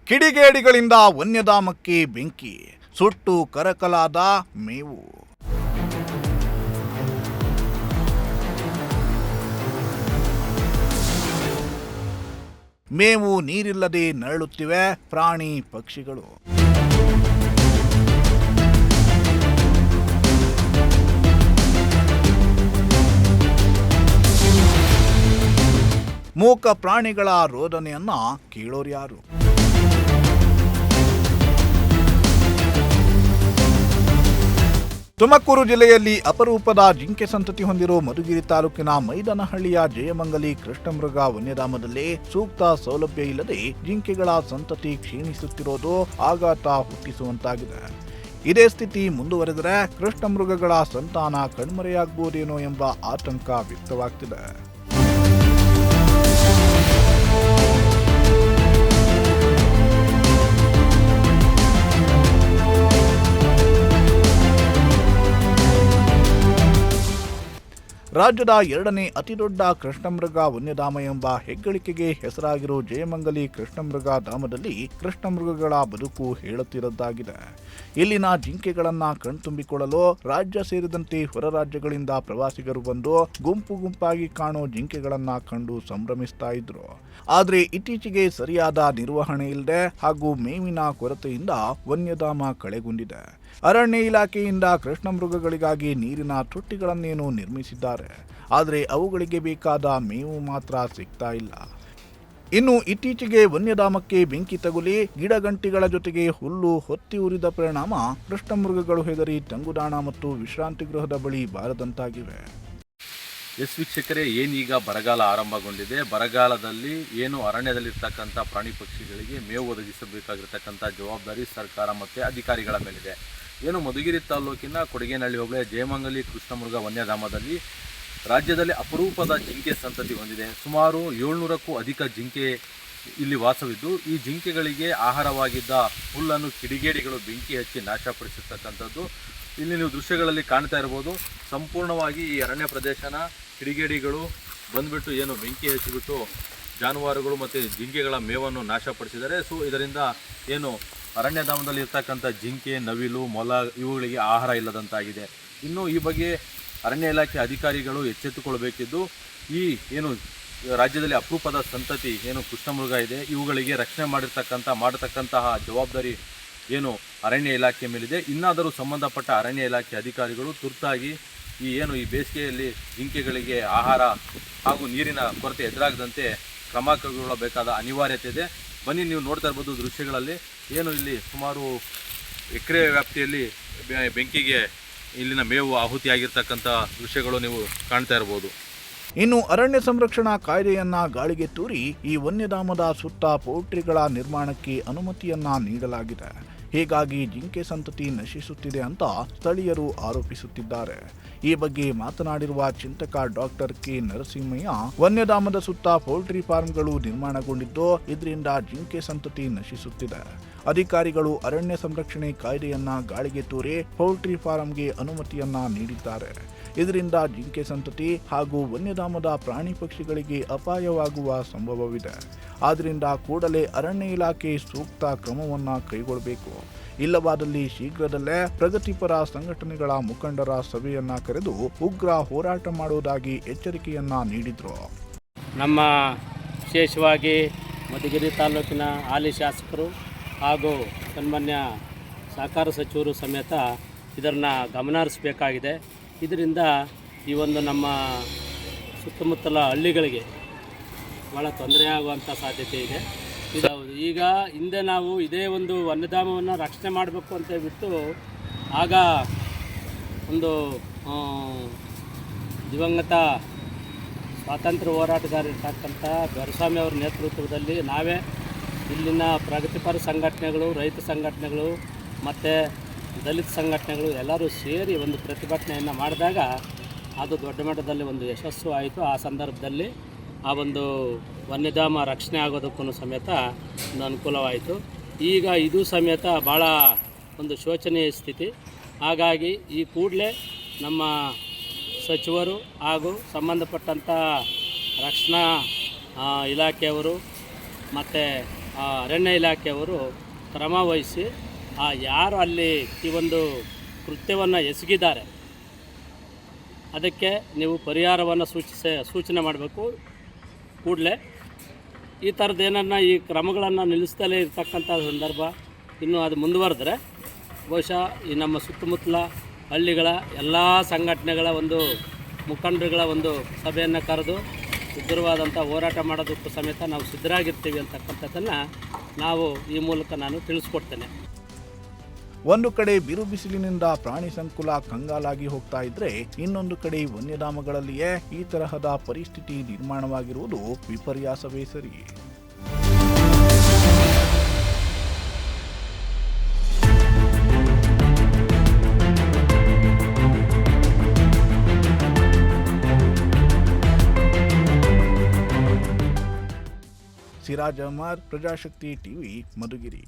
ಕಿಡಿಗೇಡಿಗಳಿಂದ ವನ್ಯಧಾಮಕ್ಕೆ ಬೆಂಕಿ, ಸುಟ್ಟು ಕರಕಲಾದ ಮೇವು. ಮೇವು ನೀರಿಲ್ಲದೆ ನರಳುತ್ತಿವೆ ಪ್ರಾಣಿ ಪಕ್ಷಿಗಳು. ಮೂಕ ಪ್ರಾಣಿಗಳ ರೋದನೆಯನ್ನ ಕೇಳೋರ್ಯಾರು? ತುಮಕೂರು ಜಿಲ್ಲೆಯಲ್ಲಿ ಅಪರೂಪದ ಜಿಂಕೆ ಸಂತತಿ ಹೊಂದಿರುವ ಮಧುಗಿರಿ ತಾಲೂಕಿನ ಮೈದನಹಳ್ಳಿಯ ಜಯಮಂಗಲಿ ಕೃಷ್ಣಮೃಗ ವನ್ಯಧಾಮದಲ್ಲಿ ಸೂಕ್ತ ಸೌಲಭ್ಯ ಇಲ್ಲದೆ ಜಿಂಕೆಗಳ ಸಂತತಿ ಕ್ಷೀಣಿಸುತ್ತಿರುವುದು ಆಘಾತ ಹುಟ್ಟಿಸುವಂತಾಗಿದೆ. ಇದೇ ಸ್ಥಿತಿ ಮುಂದುವರೆದರೆ ಕೃಷ್ಣಮೃಗಗಳ ಸಂತಾನ ಕಣ್ಮರೆಯಾಗಬಹುದೇನೋ ಎಂಬ ಆತಂಕ ವ್ಯಕ್ತವಾಗ್ತಿದೆ. ರಾಜ್ಯದ ಎರಡನೇ ಅತಿದೊಡ್ಡ ಕೃಷ್ಣಮೃಗ ವನ್ಯಧಾಮ ಎಂಬ ಹೆಗ್ಗಳಿಕೆಗೆ ಹೆಸರಾಗಿರೋ ಜಯಮಂಗಲಿ ಕೃಷ್ಣಮೃಗ ಧಾಮದಲ್ಲಿ ಕೃಷ್ಣಮೃಗಗಳ ಬದುಕು ಹೇಳುತ್ತಿರದ್ದಾಗಿದೆ. ಇಲ್ಲಿನ ಜಿಂಕೆಗಳನ್ನ ಕಣ್ತುಂಬಿಕೊಳ್ಳಲು ರಾಜ್ಯ ಸೇರಿದಂತೆ ಹೊರ ರಾಜ್ಯಗಳಿಂದ ಪ್ರವಾಸಿಗರು ಬಂದು ಗುಂಪು ಗುಂಪಾಗಿ ಕಾಣೋ ಜಿಂಕೆಗಳನ್ನ ಕಂಡು ಸಂಭ್ರಮಿಸ್ತಾ ಇದ್ರು. ಆದ್ರೆ ಇತ್ತೀಚೆಗೆ ಸರಿಯಾದ ನಿರ್ವಹಣೆ ಇಲ್ಲದೆ ಹಾಗೂ ಮೇವಿನ ಕೊರತೆಯಿಂದ ವನ್ಯಧಾಮ ಕಳೆಗುಂದಿದೆ. ಅರಣ್ಯ ಇಲಾಖೆಯಿಂದ ಕೃಷ್ಣಮೃಗಗಳಿಗಾಗಿ ನೀರಿನ ತೊಟ್ಟಿಗಳನ್ನೇನು ನಿರ್ಮಿಸಿದ್ದಾರೆ, ಆದರೆ ಅವುಗಳಿಗೆ ಬೇಕಾದ ಮೇವು ಮಾತ್ರ ಸಿಗ್ತಾ ಇಲ್ಲ. ಇನ್ನು ಇತ್ತೀಚೆಗೆ ವನ್ಯಧಾಮಕ್ಕೆ ಬೆಂಕಿ ತಗುಲಿ ಗಿಡಗಂಟಿಗಳ ಜೊತೆಗೆ ಹುಲ್ಲು ಹೊತ್ತಿ ಉರಿದ ಪರಿಣಾಮ ಕೃಷ್ಣಮೃಗಗಳು ಹೆದರಿ ತಂಗುದಾಣ ಮತ್ತು ವಿಶ್ರಾಂತಿ ಗೃಹದ ಬಳಿ ಬಾರದಂತಾಗಿವೆ. ವೀಕ್ಷಕರೇ, ಏನೀಗ ಬರಗಾಲ ಆರಂಭಗೊಂಡಿದೆ. ಬರಗಾಲದಲ್ಲಿ ಏನು ಅರಣ್ಯದಲ್ಲಿರ್ತಕ್ಕಂಥ ಪ್ರಾಣಿ ಪಕ್ಷಿಗಳಿಗೆ ಮೇವು ಒದಗಿಸಬೇಕಾಗಿರ್ತಕ್ಕಂಥ ಜವಾಬ್ದಾರಿ ಸರ್ಕಾರ ಮತ್ತು ಅಧಿಕಾರಿಗಳ ಮೇಲಿದೆ. ಏನು ಮಧುಗಿರಿ ತಾಲೂಕಿನ ಕೊಡಗೇನಹಳ್ಳಿ ಹೋಬಳಿಯ ಜಯಮಂಗಲಿ ಕೃಷ್ಣಮೃಗ ವನ್ಯಧಾಮದಲ್ಲಿ ರಾಜ್ಯದಲ್ಲಿ ಅಪರೂಪದ ಜಿಂಕೆ ಸಂತತಿ ಹೊಂದಿದೆ. ಸುಮಾರು 700ಕ್ಕೂ ಅಧಿಕ ಜಿಂಕೆ ಇಲ್ಲಿ ವಾಸವಿದ್ದು, ಈ ಜಿಂಕೆಗಳಿಗೆ ಆಹಾರವಾಗಿದ್ದ ಹುಲ್ಲನ್ನು ಕಿಡಿಗೇಡಿಗಳು ಬೆಂಕಿ ಹಚ್ಚಿ ನಾಶಪಡಿಸಿರ್ತಕ್ಕಂಥದ್ದು ಇಲ್ಲಿ ನೀವು ದೃಶ್ಯಗಳಲ್ಲಿ ಕಾಣ್ತಾ ಇರ್ಬೋದು. ಸಂಪೂರ್ಣವಾಗಿ ಈ ಅರಣ್ಯ ಪ್ರದೇಶನ ಕಿಡಿಗೇಡಿಗಳು ಬಂದುಬಿಟ್ಟು ಏನು ಬೆಂಕಿ ಹಚ್ಚಿಬಿಟ್ಟು ಜಾನುವಾರುಗಳು ಮತ್ತು ಜಿಂಕೆಗಳ ಮೇವನ್ನು ನಾಶಪಡಿಸಿದ್ದಾರೆ. ಸೊ ಇದರಿಂದ ಏನು ಅರಣ್ಯಧಾಮದಲ್ಲಿ ಇರ್ತಕ್ಕಂಥ ಜಿಂಕೆ, ನವಿಲು, ಮೊಲ ಇವುಗಳಿಗೆ ಆಹಾರ ಇಲ್ಲದಂತಾಗಿದೆ. ಇನ್ನು ಈ ಬಗ್ಗೆ ಅರಣ್ಯ ಇಲಾಖೆ ಅಧಿಕಾರಿಗಳು ಎಚ್ಚೆತ್ತುಕೊಳ್ಬೇಕಿದ್ದು, ಈ ಏನು ರಾಜ್ಯದಲ್ಲಿ ಅಪರೂಪದ ಸಂತತಿ ಏನು ಕೃಷ್ಣಮೃಗ ಇದೆ, ಇವುಗಳಿಗೆ ರಕ್ಷಣೆ ಮಾಡತಕ್ಕಂತಹ ಜವಾಬ್ದಾರಿ ಏನು ಅರಣ್ಯ ಇಲಾಖೆ ಮೇಲಿದೆ. ಇನ್ನಾದರೂ ಸಂಬಂಧಪಟ್ಟ ಅರಣ್ಯ ಇಲಾಖೆ ಅಧಿಕಾರಿಗಳು ತುರ್ತಾಗಿ ಈ ಬೇಸಿಗೆಯಲ್ಲಿ ಜಿಂಕೆಗಳಿಗೆ ಆಹಾರ ಹಾಗೂ ನೀರಿನ ಕೊರತೆ ಎದುರಾಗದಂತೆ ಕ್ರಮ ಕೈಗೊಳ್ಳಬೇಕಾದ ಅನಿವಾರ್ಯತೆ ಇದೆ. ಬನ್ನಿ, ನೀವು ನೋಡ್ತಾ ಇರ್ಬೋದು ದೃಶ್ಯಗಳಲ್ಲಿ ಏನು ಇಲ್ಲಿ ಸುಮಾರು ಎಕರೆ ವ್ಯಾಪ್ತಿಯಲ್ಲಿ ಬೆಂಕಿಗೆ ಇಲ್ಲಿನ ಮೇವು ಆಹುತಿಯಾಗಿರ್ತಕ್ಕಂಥ ದೃಶ್ಯಗಳು ನೀವು ಕಾಣ್ತಾ ಇರ್ಬೋದು. ಇನ್ನು ಅರಣ್ಯ ಸಂರಕ್ಷಣಾ ಕಾಯ್ದೆಯನ್ನ ಗಾಳಿಗೆ ತೂರಿ ಈ ವನ್ಯಧಾಮದ ಸುತ್ತ ಪೌಲ್ಟ್ರಿಗಳ ನಿರ್ಮಾಣಕ್ಕೆ ಅನುಮತಿಯನ್ನ ನೀಡಲಾಗಿದೆ. ಹೀಗಾಗಿ ಜಿಂಕೆ ಸಂತತಿ ನಶಿಸುತ್ತಿದೆ ಅಂತ ಸ್ಥಳೀಯರು ಆರೋಪಿಸುತ್ತಿದ್ದಾರೆ. ಈ ಬಗ್ಗೆ ಮಾತನಾಡಿರುವ ಚಿಂತಕ ಡಾಕ್ಟರ್ ಕೆ ನರಸಿಂಹಯ್ಯ, ವನ್ಯಧಾಮದ ಸುತ್ತ ಪೌಲ್ಟ್ರಿ ಫಾರ್ಮ್ಗಳು ನಿರ್ಮಾಣಗೊಂಡಿದ್ದು ಇದರಿಂದ ಜಿಂಕೆ ಸಂತತಿ ನಶಿಸುತ್ತಿದೆ. ಅಧಿಕಾರಿಗಳು ಅರಣ್ಯ ಸಂರಕ್ಷಣೆ ಕಾಯ್ದೆಯನ್ನ ಗಾಳಿಗೆ ತೂರಿ ಪೌಲ್ಟ್ರಿ ಫಾರಂಗೆ ಅನುಮತಿಯನ್ನ ನೀಡಿದ್ದಾರೆ. ಇದರಿಂದ ಜಿಂಕೆ ಸಂತತಿ ಹಾಗೂ ವನ್ಯಧಾಮದ ಪ್ರಾಣಿ ಪಕ್ಷಿಗಳಿಗೆ ಅಪಾಯವಾಗುವ ಸಂಭವವಿದೆ. ಆದ್ದರಿಂದ ಕೂಡಲೇ ಅರಣ್ಯ ಇಲಾಖೆ ಸೂಕ್ತ ಕ್ರಮವನ್ನ ಕೈಗೊಳ್ಳಬೇಕು. ಇಲ್ಲವಾದಲ್ಲಿ ಶೀಘ್ರದಲ್ಲೇ ಪ್ರಗತಿಪರ ಸಂಘಟನೆಗಳ ಮುಖಂಡರ ಸಭೆಯನ್ನ ಕರೆದು ಉಗ್ರ ಹೋರಾಟ ಮಾಡುವುದಾಗಿ ಎಚ್ಚರಿಕೆಯನ್ನ ನೀಡಿದ್ರು. ನಮ್ಮ ವಿಶೇಷವಾಗಿ ಮಧುಗಿರಿ ತಾಲೂಕಿನ ಹಾಲಿ ಶಾಸಕರು ಹಾಗೂ ಸನ್ಮಾನ್ಯ ಸಹಕಾರ ಸಚಿವರು ಸಮೇತ ಇದನ್ನು ಗಮನಹರಿಸಬೇಕಾಗಿದೆ. ಇದರಿಂದ ಈ ಒಂದು ನಮ್ಮ ಸುತ್ತಮುತ್ತಲ ಹಳ್ಳಿಗಳಿಗೆ ಭಾಳ ತೊಂದರೆಯಾಗುವಂಥ ಸಾಧ್ಯತೆ ಇದೆ. ಈಗ ಹಿಂದೆ ನಾವು ಇದೇ ಒಂದು ವನ್ಯಧಾಮವನ್ನು ರಕ್ಷಣೆ ಮಾಡಬೇಕು ಅಂತ ಹೇಳ್ಬಿಟ್ಟು ಆಗ ಒಂದು ದಿವಂಗತ ಸ್ವಾತಂತ್ರ್ಯ ಹೋರಾಟಗಾರರಿರ್ತಕ್ಕಂಥ ದೊರೆಸ್ವಾಮಿ ಅವರ ನೇತೃತ್ವದಲ್ಲಿ ನಾವೇ ಇಲ್ಲಿನ ಪ್ರಗತಿಪರ ಸಂಘಟನೆಗಳು, ರೈತ ಸಂಘಟನೆಗಳು ಮತ್ತು ದಲಿತ ಸಂಘಟನೆಗಳು ಎಲ್ಲರೂ ಸೇರಿ ಒಂದು ಪ್ರತಿಭಟನೆಯನ್ನು ಮಾಡಿದಾಗ ಅದು ದೊಡ್ಡ ಮಟ್ಟದಲ್ಲಿ ಒಂದು ಯಶಸ್ಸು ಆಯಿತು. ಆ ಸಂದರ್ಭದಲ್ಲಿ ಆ ಒಂದು ವನ್ಯಧಾಮ ರಕ್ಷಣೆ ಆಗೋದಕ್ಕೂ ಸಮೇತ ಒಂದು ಅನುಕೂಲವಾಯಿತು. ಈಗ ಇದು ಸಮೇತ ಭಾಳ ಒಂದು ಶೋಚನೀಯ ಸ್ಥಿತಿ. ಹಾಗಾಗಿ ಈ ಕೂಡಲೇ ನಮ್ಮ ಸಚಿವರು ಹಾಗೂ ಸಂಬಂಧಪಟ್ಟಂಥ ರಕ್ಷಣಾ ಇಲಾಖೆಯವರು ಮತ್ತು ಅರಣ್ಯ ಇಲಾಖೆಯವರು ಕ್ರಮ ವಹಿಸಿ ಯಾರು ಅಲ್ಲಿ ಈ ಒಂದು ಕೃತ್ಯವನ್ನು ಎಸಗಿದ್ದಾರೆ ಅದಕ್ಕೆ ನೀವು ಪರಿಹಾರವನ್ನು ಸೂಚನೆ ಮಾಡಬೇಕು ಕೂಡಲೇ. ಈ ಥರದ್ದು ಏನನ್ನ ಈ ಕ್ರಮಗಳನ್ನು ನಿಲ್ಲಿಸ್ತಲೇ ಇರ್ತಕ್ಕಂಥ ಸಂದರ್ಭ ಇನ್ನೂ ಅದು ಮುಂದುವರೆದ್ರೆ ಬಹುಶಃ ಈ ನಮ್ಮ ಸುತ್ತಮುತ್ತಲ ಹಳ್ಳಿಗಳ ಎಲ್ಲ ಸಂಘಟನೆಗಳ ಒಂದು ಮುಖಂಡರುಗಳ ಒಂದು ಸಭೆಯನ್ನು ಕರೆದು ಉಗ್ರವಾದಂಥ ಹೋರಾಟ ಮಾಡೋದಕ್ಕೂ ಸಮೇತ ನಾವು ಸಿದ್ಧರಾಗಿರ್ತೀವಿ ಅಂತಕ್ಕಂಥದ್ದನ್ನು ನಾವು ಈ ಮೂಲಕ ನಾನು ತಿಳಿಸ್ಕೊಡ್ತೇನೆ. ಒಂದು ಕಡೆ ಬಿರು ಬಿಸಿಲಿನಿಂದ ಪ್ರಾಣಿ ಸಂಕುಲ ಕಂಗಾಲಾಗಿ ಹೋಗ್ತಾ ಇದ್ರೆ, ಇನ್ನೊಂದು ಕಡೆ ವನ್ಯಧಾಮಗಳಲ್ಲಿಯೇ ಈ ತರಹದ ಪರಿಸ್ಥಿತಿ ನಿರ್ಮಾಣವಾಗಿರುವುದು ವಿಪರ್ಯಾಸವೇ ಸರಿ. ಸಿರಾಜ್ ಅಹಮದ್, ಪ್ರಜಾಶಕ್ತಿ ಟಿವಿ, ಮಧುಗಿರಿ.